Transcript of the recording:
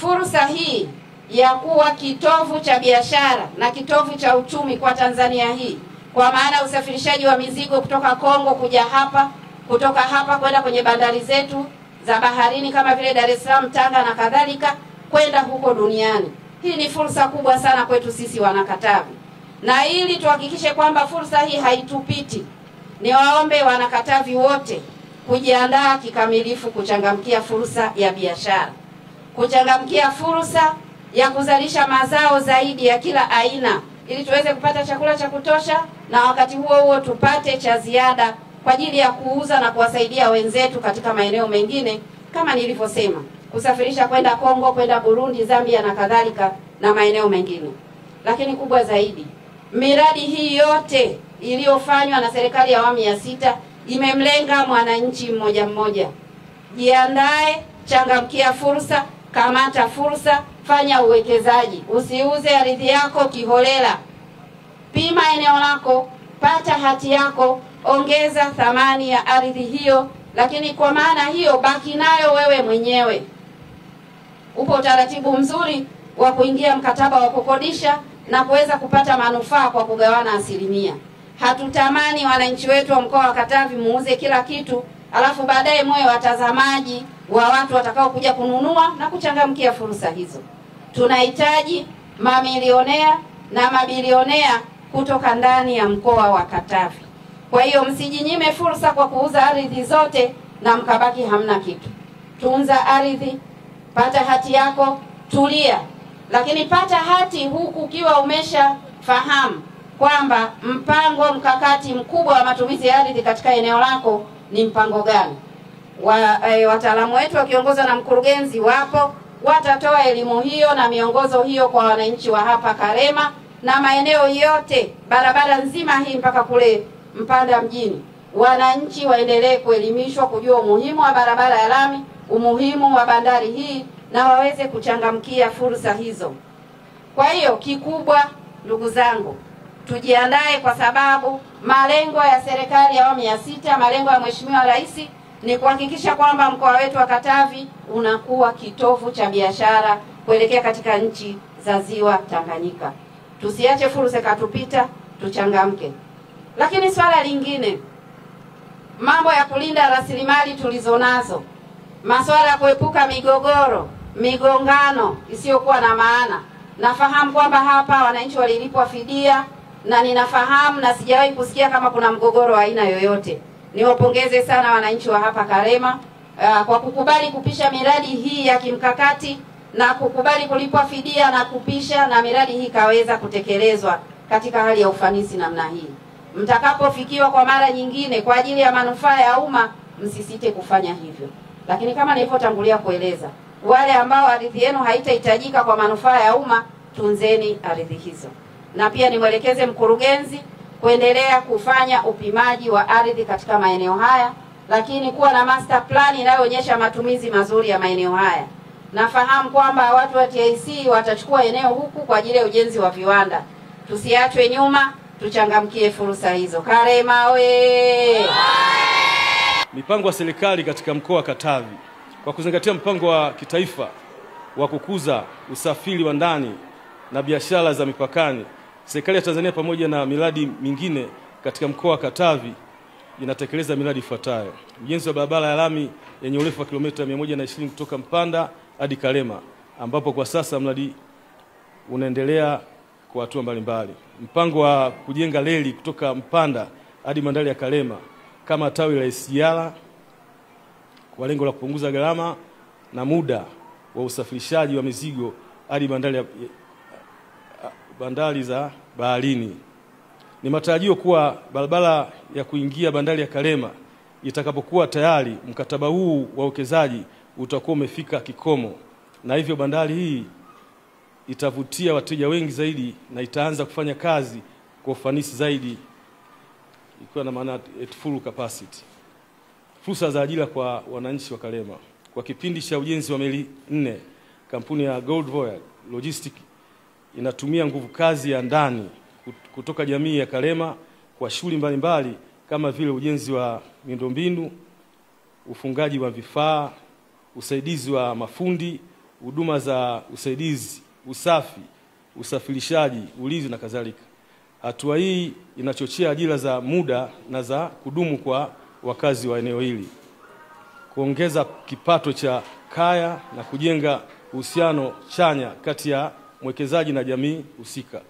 fursa hii ya kuwa kitovu cha biashara na kitovu cha uchumi kwa Tanzania hii, kwa maana usafirishaji wa mizigo kutoka Kongo kuja hapa, kutoka hapa kwenda kwenye bandari zetu za baharini kama vile Dar es Salaam, Tanga na kadhalika, kwenda huko duniani. Hii ni fursa kubwa sana kwetu sisi Wanakatavi, na ili tuhakikishe kwamba fursa hii haitupiti, ni waombe Wanakatavi wote kujiandaa kikamilifu kuchangamkia fursa ya biashara, kuchangamkia fursa ya kuzalisha mazao zaidi ya kila aina, ili tuweze kupata chakula cha kutosha, na wakati huo huo tupate cha ziada kwa ajili ya kuuza na kuwasaidia wenzetu katika maeneo mengine, kama nilivyosema, kusafirisha kwenda Kongo, kwenda Burundi, Zambia na kadhalika na maeneo mengine. Lakini kubwa zaidi, miradi hii yote iliyofanywa na serikali ya awamu ya 6 imemlenga mwananchi mmoja mmoja. Jiandae, changamkia fursa, kamata fursa, fanya uwekezaji. Usiuze ardhi yako kiholela. Pima eneo lako, pata hati yako, ongeza thamani ya ardhi hiyo, lakini kwa maana hiyo baki nayo wewe mwenyewe. Upo utaratibu mzuri wa kuingia mkataba wa kukodisha na kuweza kupata manufaa kwa kugawana asilimia. Hatutamani wananchi wetu wa mkoa wa Katavi muuze kila kitu, alafu baadaye moyo watazamaji wa watu watakao kuja kununua na kuchangamkia fursa hizo. Tunahitaji mamilionea na mabilionea kutoka ndani ya mkoa wa Katavi. Kwa hiyo msijinyime fursa kwa kuuza ardhi zote na mkabaki hamna kitu. Tunza ardhi, pata hati yako, tulia. Lakini pata hati huku ukiwa umeshafahamu kwamba mpango mkakati mkubwa wa matumizi ya ardhi katika eneo lako ni mpango gani. Wataalamu wetu wakiongozwa na mkurugenzi wapo, watatoa elimu hiyo na miongozo hiyo kwa wananchi wa hapa Karema na maeneo yote, barabara nzima hii mpaka kule Mpanda mjini. Wananchi waendelee kuelimishwa kujua umuhimu wa barabara ya lami, umuhimu wa bandari hii, na waweze kuchangamkia fursa hizo. Kwa hiyo kikubwa, ndugu zangu, tujiandae, kwa sababu malengo ya serikali ya awamu ya 6, malengo ya Mheshimiwa Rais ni kuhakikisha kwamba mkoa wetu wa Katavi unakuwa kitovu cha biashara kuelekea katika nchi za Ziwa Tanganyika. Tusiache fursa katupita, tuchangamke. Lakini swala lingine, mambo ya kulinda rasilimali tulizonazo, masuala ya kuepuka migogoro, migongano isiyokuwa na maana. Nafahamu kwamba hapa wananchi walilipwa fidia, na ninafahamu na sijawahi kusikia kama kuna mgogoro wa aina yoyote. Niwapongeze sana wananchi wa hapa Karema kwa kukubali kupisha miradi hii ya kimkakati na kukubali kulipwa fidia na kupisha, na miradi hii kaweza kutekelezwa katika hali ya ufanisi namna hii. Mtakapofikiwa kwa mara nyingine kwa ajili ya manufaa ya umma, msisite kufanya hivyo. Lakini kama nilivyotangulia kueleza, wale ambao ardhi yenu haitahitajika kwa manufaa ya umma, tunzeni ardhi hizo. Na pia nimwelekeze mkurugenzi kuendelea kufanya upimaji wa ardhi katika maeneo haya, lakini kuwa na master plan inayoonyesha matumizi mazuri ya maeneo haya. Nafahamu kwamba watu wa TIC watachukua eneo huku kwa ajili ya ujenzi wa viwanda. Tusiachwe nyuma, tuchangamkie fursa hizo. Karema we! Mipango ya serikali katika mkoa wa Katavi kwa kuzingatia mpango wa kitaifa wa kukuza usafiri wa ndani na biashara za mipakani, serikali ya Tanzania pamoja na miradi mingine katika mkoa wa Katavi inatekeleza miradi ifuatayo: ujenzi wa barabara ya lami yenye urefu wa kilomita 120 kutoka Mpanda hadi Karema, ambapo kwa sasa mradi unaendelea kwa hatua mbalimbali. Mpango wa kujenga reli kutoka Mpanda hadi bandari ya Karema kama tawi la SGR kwa lengo la kupunguza gharama na muda wa usafirishaji wa mizigo hadi bandari za baharini. Ni matarajio kuwa barabara ya kuingia bandari ya Karema itakapokuwa tayari, mkataba huu wa uwekezaji utakuwa umefika kikomo, na hivyo bandari hii itavutia wateja wengi zaidi na itaanza kufanya kazi kwa ufanisi zaidi, ikiwa na maana at full capacity. Fursa za ajira kwa wananchi wa Karema. Kwa kipindi cha ujenzi wa meli 4, kampuni ya Gold Voyage Logistics inatumia nguvu kazi ya ndani kutoka jamii ya Karema kwa shughuli mbalimbali kama vile ujenzi wa miundombinu, ufungaji wa vifaa, usaidizi wa mafundi huduma za usaidizi, usafi, usafirishaji, ulinzi na kadhalika. Hatua hii inachochea ajira za muda na za kudumu kwa wakazi wa eneo hili, kuongeza kipato cha kaya na kujenga uhusiano chanya kati ya mwekezaji na jamii husika.